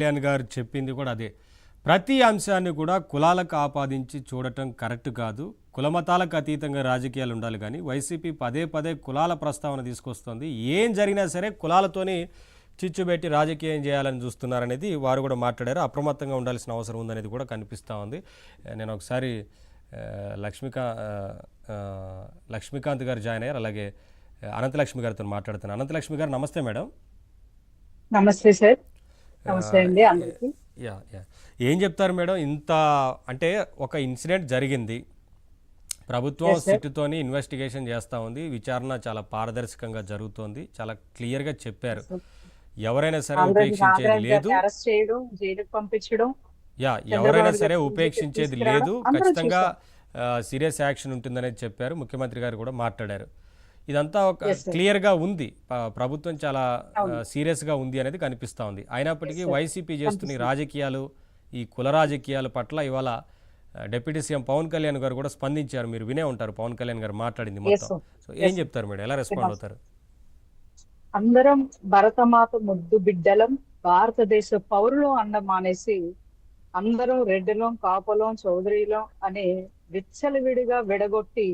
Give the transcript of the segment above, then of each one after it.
కళ్యాణ్ గారు చెప్పింది కూడా అదే. ప్రతి అంశాన్ని కూడా కులాలకు ఆపాదించి చూడటం కరెక్ట్ కాదు. కులమతాలకు అతీతంగా రాజకీయాలు ఉండాలి కానీ వైసీపీ పదే పదే కులాల ప్రస్తావన తీసుకొస్తుంది. ఏం జరిగినా సరే కులాలతోని చిచ్చుబెట్టి రాజకీయం చేయాలని చూస్తున్నారనేది వారు కూడా మాట్లాడారు. అప్రమత్తంగా ఉండాల్సిన అవసరం ఉందనేది కూడా కనిపిస్తూ ఉంది. నేను ఒకసారి లక్ష్మీకాంత్ గారు జాయిన్ అయ్యారు. అలాగే అనంతలక్ష్మి గారితో మాట్లాడుతున్నాను. అనంతలక్ష్మి గారు నమస్తే మేడం. నమస్తే సార్. నమస్తే అండి అందరికీ. యా యా ఏం చెప్తారు మేడం? ఇంత అంటే ఒక ఇన్సిడెంట్ జరిగింది, ప్రభుత్వం సిట్టుతోని ఇన్వెస్టిగేషన్ చేస్తూ ఉంది, విచారణ చాలా పారదర్శకంగా జరుగుతోంది, చాలా క్లియర్గా చెప్పారు. ఎవరైనా సరే ఉపేక్షించేది లేదు. యా ఎవరైనా సరే ఉపేక్షించేది లేదు, ఖచ్చితంగా సీరియస్ యాక్షన్ ఉంటుందనేది చెప్పారు. ముఖ్యమంత్రి గారు కూడా మాట్లాడారు. ఇదంతా ఒక క్లియర్గా ఉంది, ప్రభుత్వం చాలా సీరియస్గా ఉంది అనేది కనిపిస్తూ ఉంది. అయినప్పటికీ వైసీపీ చేస్తున్న రాజకీయాలు, ఈ కుల రాజకీయాల పట్ల ఇవాళ డిప్యూటీ సీఎం పవన్ కళ్యాణ్ గారు కూడా స్పందించారు. మీరు వినే ఉంటారు పవన్ కళ్యాణ్ గారు మాట్లాడింది మొత్తం. సో ఏం చెప్తారు మేడం, ఎలా రెస్పాండ్ అవుతారు? అందరం భరతమాత ముద్దు బిడ్డలం, భారతదేశ పౌరులు అన్న మానేసి అందరం రెడ్డిలం, కాపులం, చౌదరిలం అనే విచ్చలవిడిగా విడగొట్టి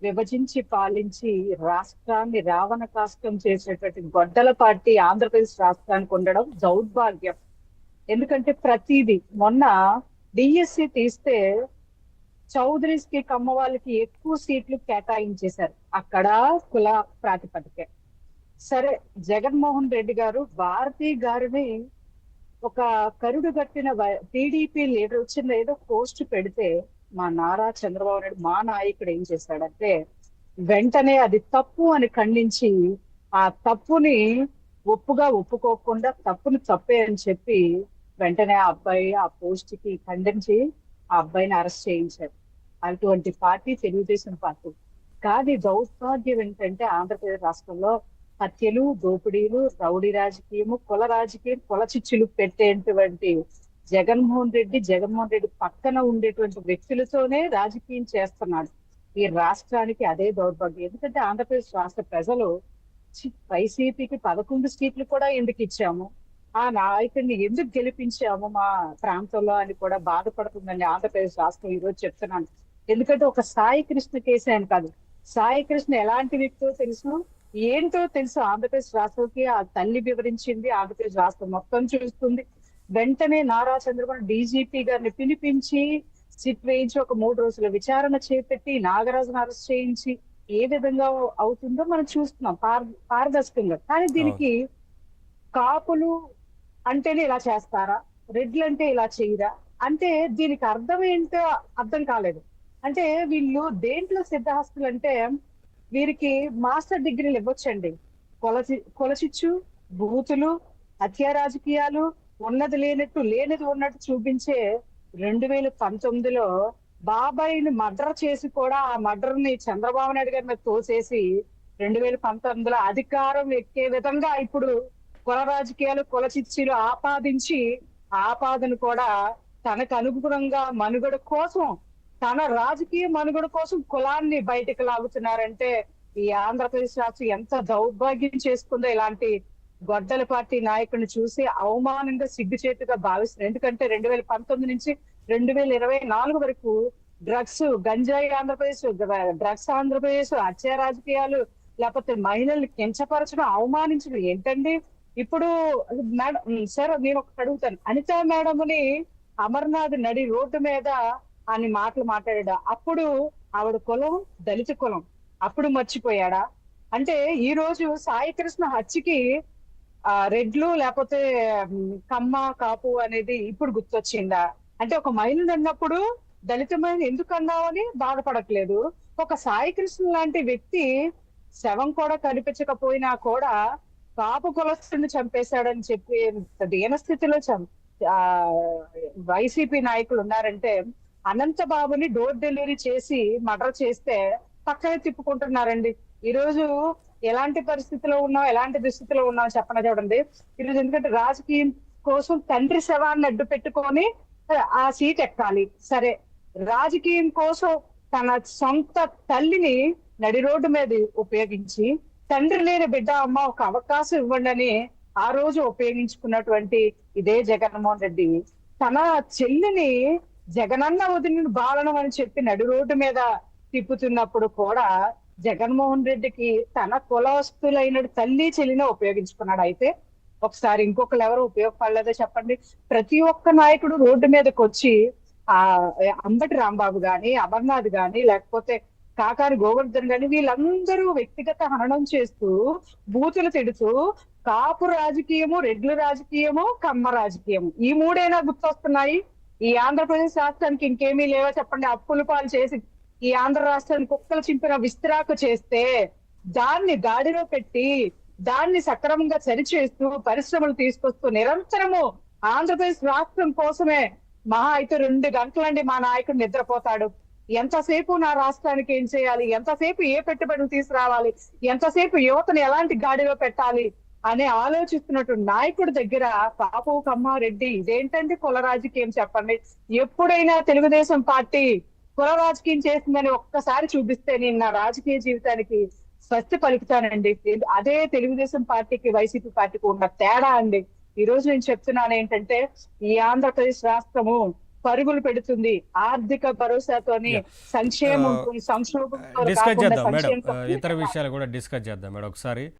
విభజించి పాలించి రాష్ట్రాన్ని రావణ కాష్టం చేసేటువంటి గొడ్డల పార్టీ ఆంధ్రప్రదేశ్ రాష్ట్రానికి ఉండడం దౌర్భాగ్యం. ఎందుకంటే ప్రతిదీ మొన్న డిఎస్సి తీస్తే చౌదరీస్ కి, కమ్మ వాళ్ళకి ఎక్కువ సీట్లు కేటాయించేశారు. అక్కడ కుల ప్రాతిపదికే. సరే, జగన్మోహన్ రెడ్డి గారు భారతీ గారిని ఒక కరుడు కట్టిన టీడీపీ లీడర్ వచ్చిన ఏదో పోస్ట్ పెడితే మా నారా చంద్రబాబు నాయుడు మా నాయకుడు ఏం చేశాడంటే వెంటనే అది తప్పు అని ఖండించి ఆ తప్పుని ఒప్పుకోకుండా తప్పుని తప్పే అని చెప్పి వెంటనే ఆ అబ్బాయి ఆ పోస్ట్ కి ఖండించి ఆ అబ్బాయిని అరెస్ట్ చేయించారు. అటువంటి పార్టీ తెలుగుదేశం పార్టీ. కానీ దౌర్భాగ్యం ఏంటంటే ఆంధ్రప్రదేశ్ రాష్ట్రంలో హత్యలు, దోపిడీలు, రౌడీ రాజకీయము, కుల రాజకీయం, కుల చిచ్చులు పెట్టేటువంటి జగన్మోహన్ రెడ్డి పక్కన ఉండేటువంటి వ్యక్తులతోనే రాజకీయం చేస్తున్నాడు. ఈ రాష్ట్రానికి అదే దౌర్భాగ్యం. ఎందుకంటే ఆంధ్రప్రదేశ్ రాష్ట్ర ప్రజలు వైసీపీకి 11 సీట్లు కూడా ఎందుకు ఇచ్చాము, ఆ నాయకుడిని ఎందుకు గెలిపించాము మా ప్రాంతంలో అని కూడా బాధపడుతుందండి ఆంధ్రప్రదేశ్ రాష్ట్రం. ఈ రోజు చెప్తున్నాను, ఎందుకంటే ఒక సాయి కృష్ణ కేసు అని కాదు, సాయి కృష్ణ ఎలాంటి వ్యక్తో తెలుసు, ఏంటో తెలుసు. ఆంధ్రప్రదేశ్ రాష్ట్రంకి ఆ తల్లి వివరించింది, ఆంధ్రప్రదేశ్ రాష్ట్రం మొత్తం చూస్తుంది. వెంటనే నారా చంద్రబాబు డీజీపీ గారిని పిలిపించి సిట్ వేయించి ఒక 3 రోజుల విచారణ చేపట్టి నాగరాజును అరెస్ట్ చేయించి ఏ విధంగా అవుతుందో మనం చూస్తున్నాం పారదర్శకంగా. కానీ దీనికి కాపులు అంటేనే ఇలా చేస్తారా, రెడ్లు అంటే ఇలా చేయరా అంటే దీనికి అర్థం ఏంటో అర్థం కాలేదు. అంటే వీళ్ళు దేంట్లో సిద్ధహస్తులు అంటే వీరికి మాస్టర్ డిగ్రీలు ఇవ్వచ్చండి. కొలచిచ్చు, బూతులు, హత్యా రాజకీయాలు, ఉన్నది లేనట్టు లేనిది ఉన్నట్టు చూపించే 2019లో బాబాయిని మర్డర్ చేసి కూడా ఆ మర్డర్ ని చంద్రబాబు నాయుడు గారి మీద తోసేసి 2019లో అధికారం ఎక్కే విధంగా ఇప్పుడు కుల రాజకీయాలు, కుల చిచ్చులు ఆపాదించి ఆపాదన కూడా తనకు అనుగుణంగా మనుగడ కోసం, తన రాజకీయ మనుగడ కోసం కులాన్ని బయటకు లాగుతున్నారంటే ఈ ఆంధ్రప్రదేశ్ రాష్ట్రం ఎంత దౌర్భాగ్యం చేసుకుందో ఇలాంటి గొడ్డల పార్టీ నాయకుడిని చూసి అవమానంగా సిగ్గుచేటుగా భావిస్తున్నారు. ఎందుకంటే 2019 నుంచి 2024 వరకు డ్రగ్స్, గంజాయి ఆంధ్రప్రదేశ్, డ్రగ్స్ ఆంధ్రప్రదేశ్, హత్య రాజకీయాలు, లేకపోతే మహిళల్ని కించపరచడం, అవమానించడం ఏంటండి. ఇప్పుడు మేడం సార్ నేను ఒకటి అడుగుతాను, అనితా మేడంని అమర్నాథ్ నడి రోడ్డు మీద అని మాటలు మాట్లాడా, అప్పుడు ఆవిడ కులం దళిత కులం, అప్పుడు మర్చిపోయాడా? అంటే ఈ రోజు సాయి కృష్ణ హత్యకి రెడ్లు లేకపోతే కమ్మ, కాపు అనేది ఇప్పుడు గుర్తొచ్చిందా? అంటే ఒక మహిళను అన్నప్పుడు దళిత మహిళ ఎందుకు అన్నావని బాధపడట్లేదు. ఒక సాయి కృష్ణ లాంటి వ్యక్తి శవం కూడా కనిపించకపోయినా కూడా కాపు కులస్తుని చంపేశాడని చెప్పి దీనస్థితిలో వైసీపీ నాయకులు ఉన్నారంటే అనంతబాబుని డోర్ డెలివరీ చేసి మర్డర్ చేస్తే పక్కనే తిప్పుకుంటున్నారండి. ఈ రోజు ఎలాంటి పరిస్థితిలో ఉన్నాం, ఎలాంటి దుస్థితిలో ఉన్నాం చెప్పన చూడండి. ఈరోజు ఎందుకంటే రాజకీయం కోసం తండ్రి శవాన్ని అడ్డు పెట్టుకొని ఆ సీట్ ఎక్కాలి. సరే, రాజకీయం కోసం తన సొంత తల్లిని నడి రోడ్డు మీద ఉపయోగించి తండ్రి లేని బిడ్డ అమ్మ ఒక అవకాశం ఇవ్వండి అని ఆ రోజు ఉపయోగించుకున్నటువంటి ఇదే జగన్మోహన్ రెడ్డి తన చెల్లిని జగనన్న వదిలిన బాలనం అని చెప్పి నడు రోడ్డు మీద తిప్పుతున్నప్పుడు కూడా జగన్మోహన్ రెడ్డికి తన కులస్తులైన తల్లి చెల్లిని ఉపయోగించుకున్నాడు. అయితే ఒకసారి ఇంకొకరు ఎవరు ఉపయోగపడలేదో చెప్పండి. ప్రతి ఒక్క నాయకుడు రోడ్డు మీదకి వచ్చి ఆ అంబటి రాంబాబు గాని, అమర్నాథ్ గాని, లేకపోతే కాకాని గోవర్ధన్ గాని వీళ్ళందరూ వ్యక్తిగత హననం చేస్తూ బూతులు తిడుతూ కాపు రాజకీయము, రెడ్ల రాజకీయము, కమ్మ రాజకీయము ఈ మూడైనా గుర్తొస్తున్నాయి. ఈ ఆంధ్రప్రదేశ్ రాష్ట్రానికి ఇంకేమీ లేవో చెప్పండి. అప్పుల పాలు చేసి ఈ ఆంధ్ర రాష్ట్రాన్ని కుక్కలు చింపిన విస్తరాకు చేస్తే దాన్ని గాడిలో పెట్టి దాన్ని సక్రమంగా సరిచేస్తూ పరిశ్రమలు తీసుకొస్తూ నిరంతరము ఆంధ్రప్రదేశ్ రాష్ట్రం కోసమే మహా అయితే 2 గంటలండి మా నాయకుడు నిద్రపోతాడు. ఎంతసేపు నా రాష్ట్రానికి ఏం చేయాలి, ఎంతసేపు ఏ పెట్టుబడులు తీసుకురావాలి, ఎంతసేపు యువతను ఎలాంటి గాడిలో పెట్టాలి అని ఆలోచిస్తున్నట్టు నాయకుడి దగ్గర కాపు, కమ్మ, రెడ్డి ఇదేంటంటే కుల రాజకీయం చెప్పండి. ఎప్పుడైనా తెలుగుదేశం పార్టీ కుల రాజకీయం చేసిందని ఒక్కసారి చూపిస్తే నేను నా రాజకీయ జీవితానికి స్వస్తి పలుకుతానండి. అదే తెలుగుదేశం పార్టీకి వైసీపీ పార్టీకి ఉన్న తేడా అండి. ఈ రోజు నేను చెప్తున్నాను ఏంటంటే ఈ ఆంధ్రప్రదేశ్ రాష్ట్రము పరుగులు పెడుతుంది. ఆర్థిక భరోసాతోని సంక్షేమం, సంక్షోభంతో డిస్కస్ కాకుండా చేద్దాం మేడం, సంక్షేమం. ఇతర విషయాలు కూడా డిస్కస్ చేద్దాం మేడం ఒకసారి.